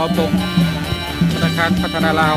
ปกธนาคารพัฒนาลาว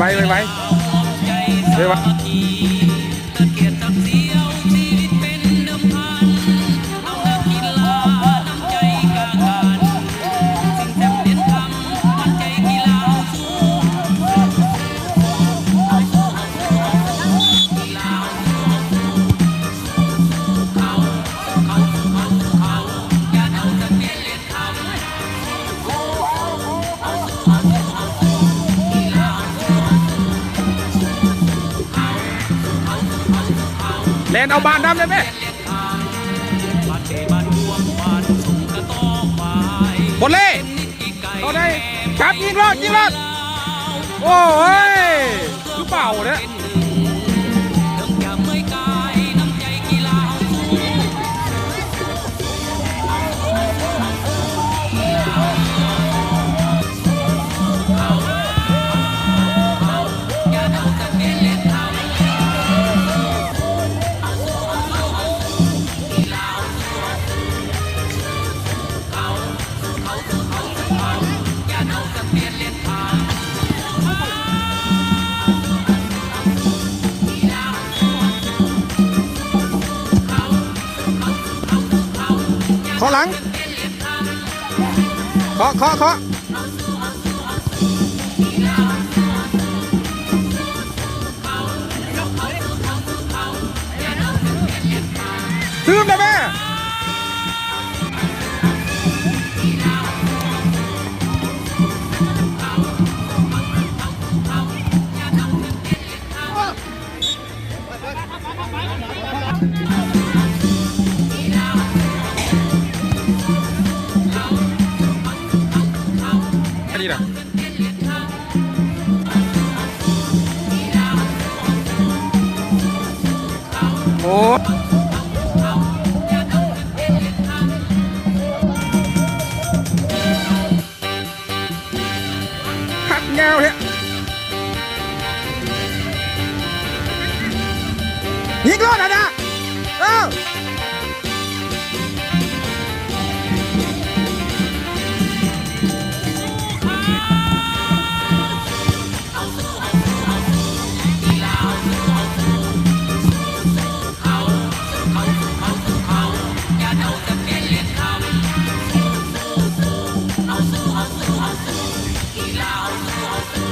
ไว้ไว้เดี๋ยวเล่นเอาบานดำเลยไหมบอลเล่เอาได้จับยิงรอดโอ้ยคือเปล่าเนี่ยขอหลังเคาะทืมเลยแม่อันนี้นะ อ้หักเงาเนี่ยยิงรอดนะเออ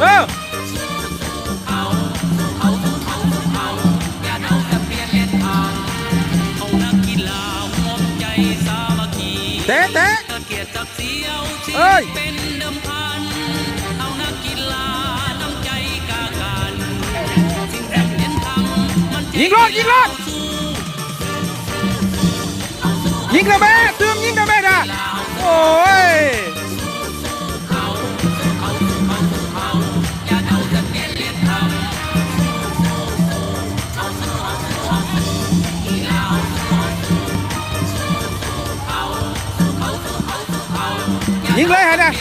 เออเตะเตะเอ้ยยิงรอดยิงรอดยิงนะแม่เติมยิงนะแม่นะโอ้ยยิงเลยฮะนะ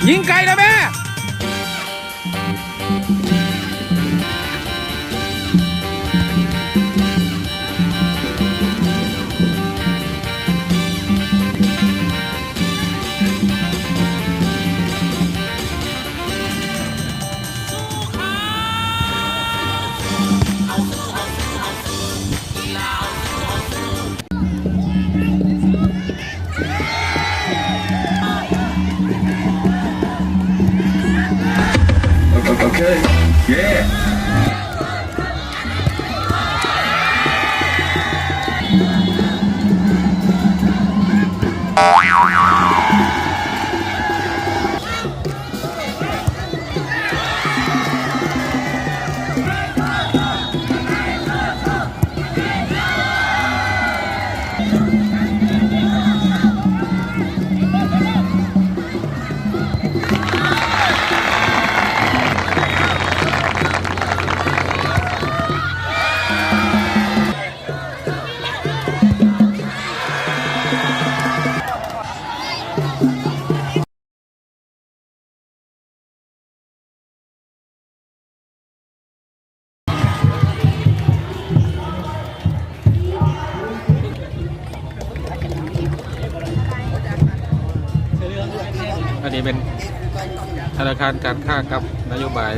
ยิงไกลนะแม่Okay. Yeah. อันนี้เป็นธนาคารการค้ากับนโยบาย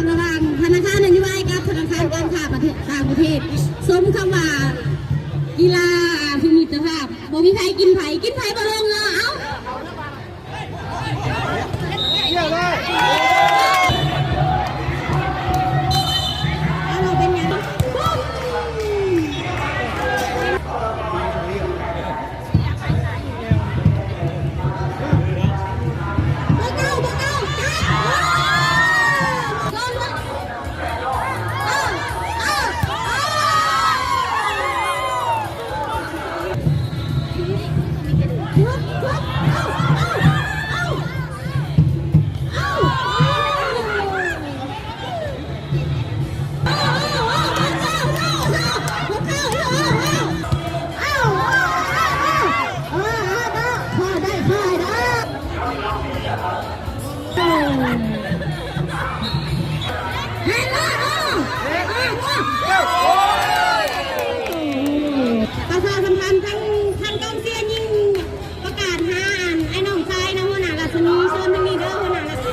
ระหว่างธนาคารนโยบายกับธนาคารการค้าประเทศต่างประเทศสมคำว่ากีฬาพิมิตรภาพบ่มีใครกินไผ่บ่ลงเอ้าเราเป็นไงเ ประชาสัมพันธ์ทั้งกองเชียร์ยิงประกาศหาอันไอ้น้องชายนะหัวหน้าราชนีเชิญทางนี้เด้อหัวหน้าราชนี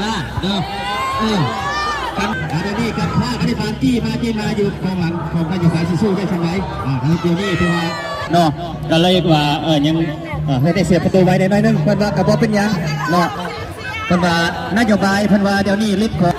ล่าเนาะกันอันนี้กับผ้าอันนี้ฟานจี้มาอยู่ข้างหลังของการอยู่สายสู้ได้ใช่ไหมทางเดียวนี่ที่ว่าเนาะก็เลยว่ายังให้ได้เสียประตูไว้ได้หน่อยนึงเพิ่นว่ากระบอกเป็นยังเนาะเพิ่นว่านโยบายเพิ่นว่าเดี๋ยวนี้ลิฟต์ของ